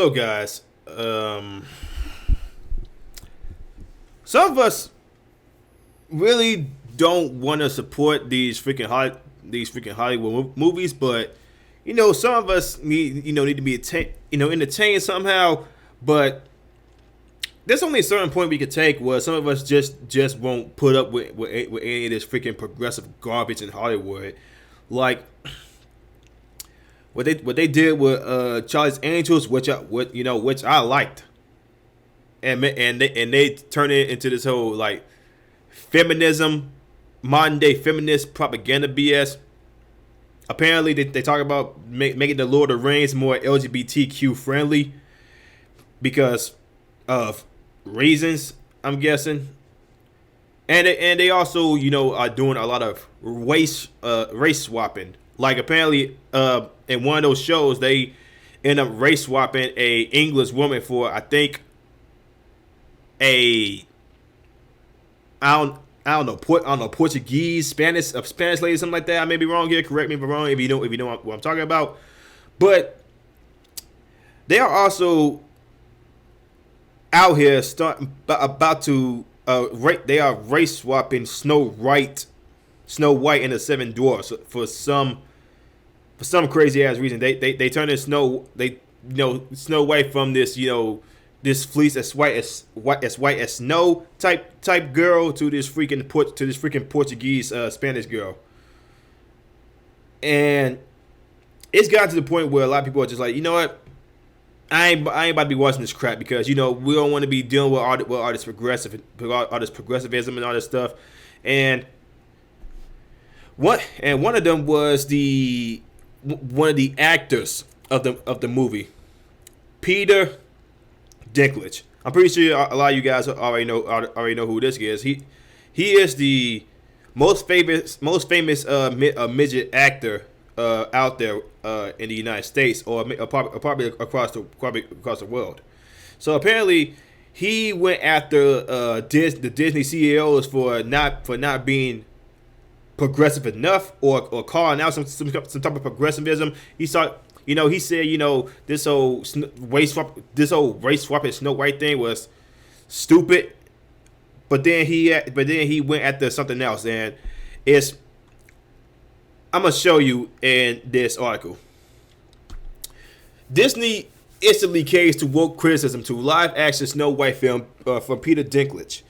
So, guys, some of us really don't want to support these freaking Hollywood movies, but some of us need to be entertained somehow. But there's only a certain point we could take where some of us just won't put up with any of this freaking progressive garbage in Hollywood, like what they did with Charlie's Angels, which I liked, and they turned it into this whole like feminism, modern day feminist propaganda BS. Apparently, they talk about making the Lord of the Rings more LGBTQ friendly because of reasons, I'm guessing. And they also are doing a lot of race swapping. Like apparently, in one of those shows, they end up race swapping a English woman for I think a I don't know Portuguese, Spanish lady, something like that. I may be wrong here. Correct me if I'm wrong. If you know what I'm talking about, but they are also out here about to they are race swapping Snow White and the Seven Dwarfs for some crazy ass reason. They turn in Snow White from this fleece as white as snow type girl to this freaking Portuguese Spanish girl, and it's gotten to the point where a lot of people are just like, you know what, I ain't about to be watching this crap because we don't want to be dealing with all this progressivism and all this stuff, and one of them was one of the actors of the movie, Peter Dinklage. I'm pretty sure a lot of you guys already know who this is. He is the most famous midget actor out there in the United States or probably across the world. So apparently he went after the Disney CEOs for not being progressive enough or calling out some type of progressivism. He said, this whole race swapping Snow White thing was stupid. But then he went after something else, and I'm gonna show you in this article. Disney instantly caves to woke criticism to live action Snow White film from Peter Dinklage.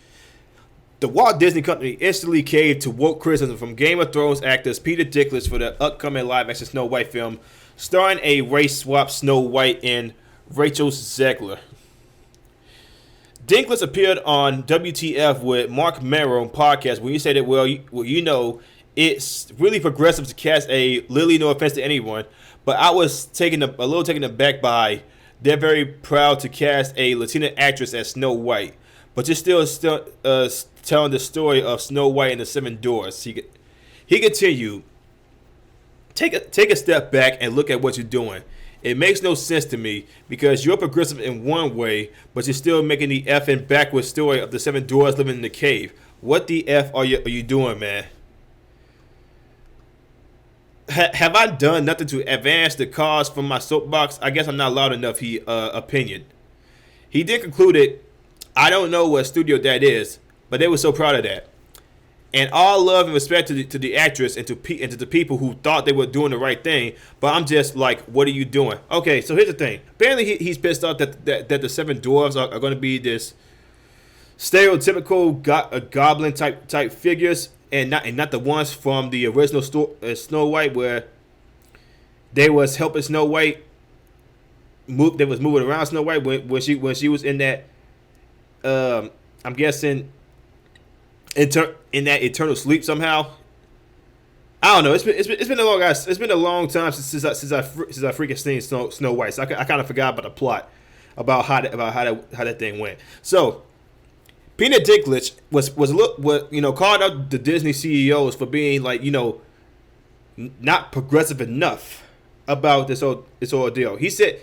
The Walt Disney Company instantly caved to woke criticism from Game of Thrones actors Peter Dinklage for the upcoming live-action Snow White film, starring a race-swapped Snow White and Rachel Zegler. Dinklage appeared on WTF with Mark Maron podcast when he said that, it's really progressive to cast a Lily, no offense to anyone, but I was a little taken aback by they're very proud to cast a Latina actress as Snow White, but you're still telling the story of Snow White and the Seven Dwarfs. He continued, take a step back and look at what you're doing. It makes no sense to me because you're progressive in one way, but you're still making the effing backwards story of the Seven Dwarfs living in the cave. What the F are you doing, man? Have I done nothing to advance the cause from my soapbox? I guess I'm not loud enough. Opinion. He did conclude, I don't know what studio that is, but they were so proud of that. And all love and respect to the actress and to the people who thought they were doing the right thing. But I'm just like, what are you doing? Okay, so here's the thing. Apparently he's pissed off that the Seven Dwarfs are going to be this stereotypical goblin type figures, and not the ones from the original Snow White, where they was helping Snow White move. They was moving around Snow White when she was in that. I'm guessing in that eternal sleep somehow. I don't know. It's been a long guys. It's been a long time since I freaking seen Snow White. So I kind of forgot about the plot about how that thing went. So Peter Dinklage was called out the Disney CEOs for being not progressive enough about this whole deal. He said,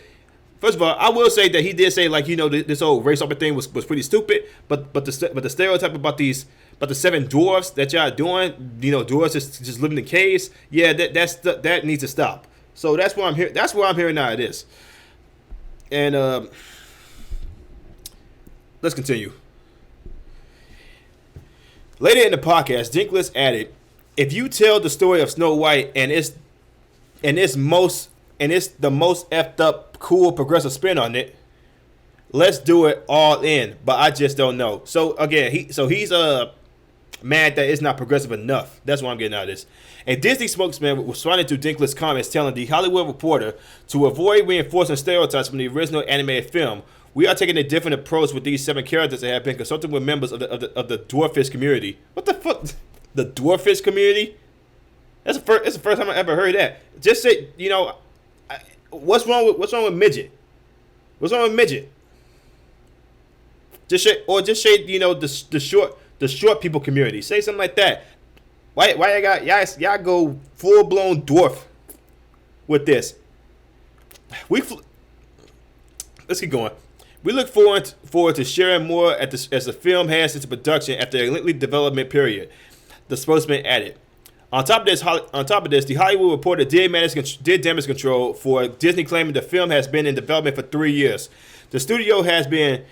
first of all, I will say that he did say this whole race swapping thing was pretty stupid, but the stereotype about the Seven Dwarfs that y'all doing, dwarfs just living in caves, yeah, that needs to stop. So that's why I'm here. That's why I'm hearing out of this. And let's continue. Later in the podcast, Dinklage added, "If you tell the story of Snow White and it's the most effed up, cool, progressive spin on it, let's do it all in. But I just don't know." So again, he's mad that it's not progressive enough. That's what I'm getting out of this. A Disney spokesman responded to Dinklage's comments, telling the Hollywood Reporter to avoid reinforcing stereotypes from the original animated film. "We are taking a different approach with these 7 characters and have been consulting with members of the dwarfish community." What the fuck? The dwarfish community? It's the first time I ever heard that. Just say, what's wrong with midget? What's wrong with midget? Just say the short people community. Say something like that. Why y'all go full blown dwarf with this? Let's keep going. "We look forward to sharing more as the film has into production after a lengthy development period," the spokesman added. On top of this, the Hollywood Reporter did damage control for Disney, claiming the film has been in development for 3 years. "The studio has been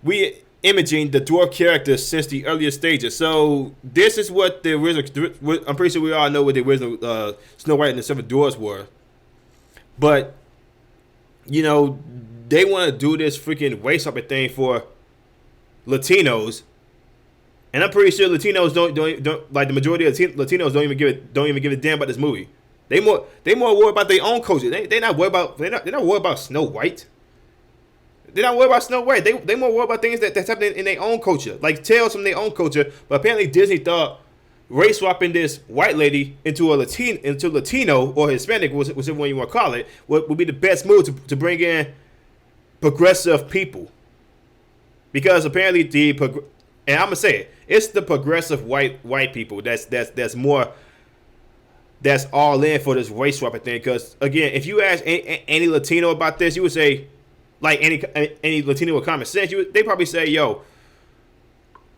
re-imaging the dwarf characters since the earlier stages." So this is what the original. I'm pretty sure we all know what the original Snow White and the 7 Dwarfs were, but they want to do this freaking race hopping thing for Latinos, and I'm pretty sure Latinos don't like, the majority of Latinos don't even give a damn about this movie. They more worried about their own culture. They're not worried about Snow White. They're not worried about Snow White. They more worried about things that's happening in their own culture, like tales from their own culture. But apparently Disney thought race swapping this white lady into Latino or Hispanic, whichever one you want to call it, would be the best move to bring in progressive people, because apparently and I'm gonna say it's the progressive white people that's all in for this race swapping thing. Because again, if you ask any Latino about this, you would say, like any Latino with common sense, they probably say, "Yo,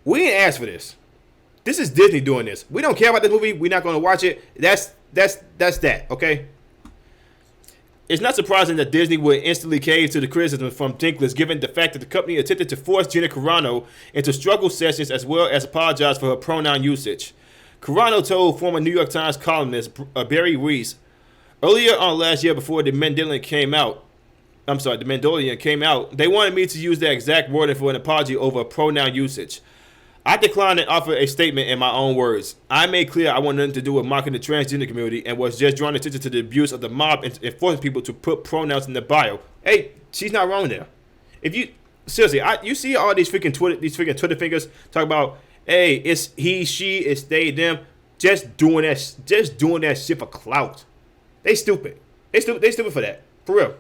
we didn't ask for this. This is Disney doing this. We don't care about this movie. We're not going to watch it." That's that. Okay. It's not surprising that Disney would instantly cave to the criticism from Dinklage, given the fact that the company attempted to force Gina Carano into struggle sessions as well as apologize for her pronoun usage. Carano told former New York Times columnist Barry Weiss earlier on last year, before the Mandalorian came out, they wanted me to use that exact wording for an apology over pronoun usage. "I declined and offered a statement in my own words. I made clear I wanted nothing to do with mocking the transgender community and was just drawing attention to the abuse of the mob and forcing people to put pronouns in their bio." Hey, she's not wrong there. If you seriously, you see all these freaking Twitter fingers talk about, "Hey, it's he, she, it's they, them," just doing that shit for clout. They stupid. They stupid for that. For real.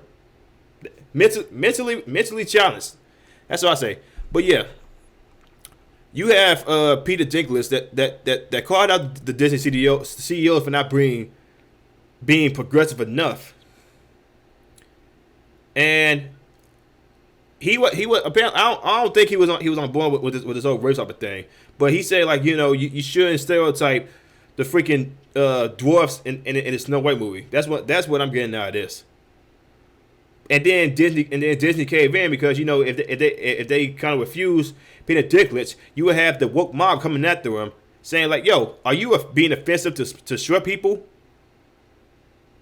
Mentally challenged. That's what I say. But yeah. You have Peter Dinklage that called out the Disney CEO for not being progressive enough, and he was apparently, I don't think he was on board with this whole race type of thing. But he said, like, you shouldn't stereotype the freaking dwarfs in the Snow White movie. That's what I'm getting out of this. And then Disney caved in, because if they kind of refuse Peter Dinklage, you would have the woke mob coming after him, saying like, "Yo, are you being offensive to short people?"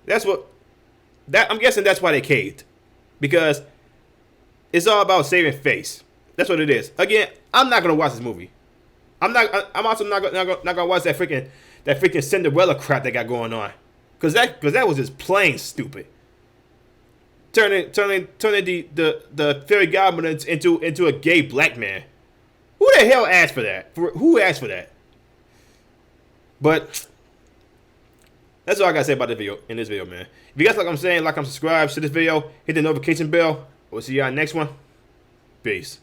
I'm guessing that's why they caved, because it's all about saving face. That's what it is. Again, I'm not gonna watch this movie. I'm also not gonna watch that freaking Cinderella crap they got going on, because that was just plain stupid. Turning the fairy godmother into a gay black man. Who the hell asked for that? Who asked for that? But that's all I gotta say about this video, man. If you guys like what I'm saying, like and subscribe to this video, hit the notification bell. We'll see y'all next one. Peace.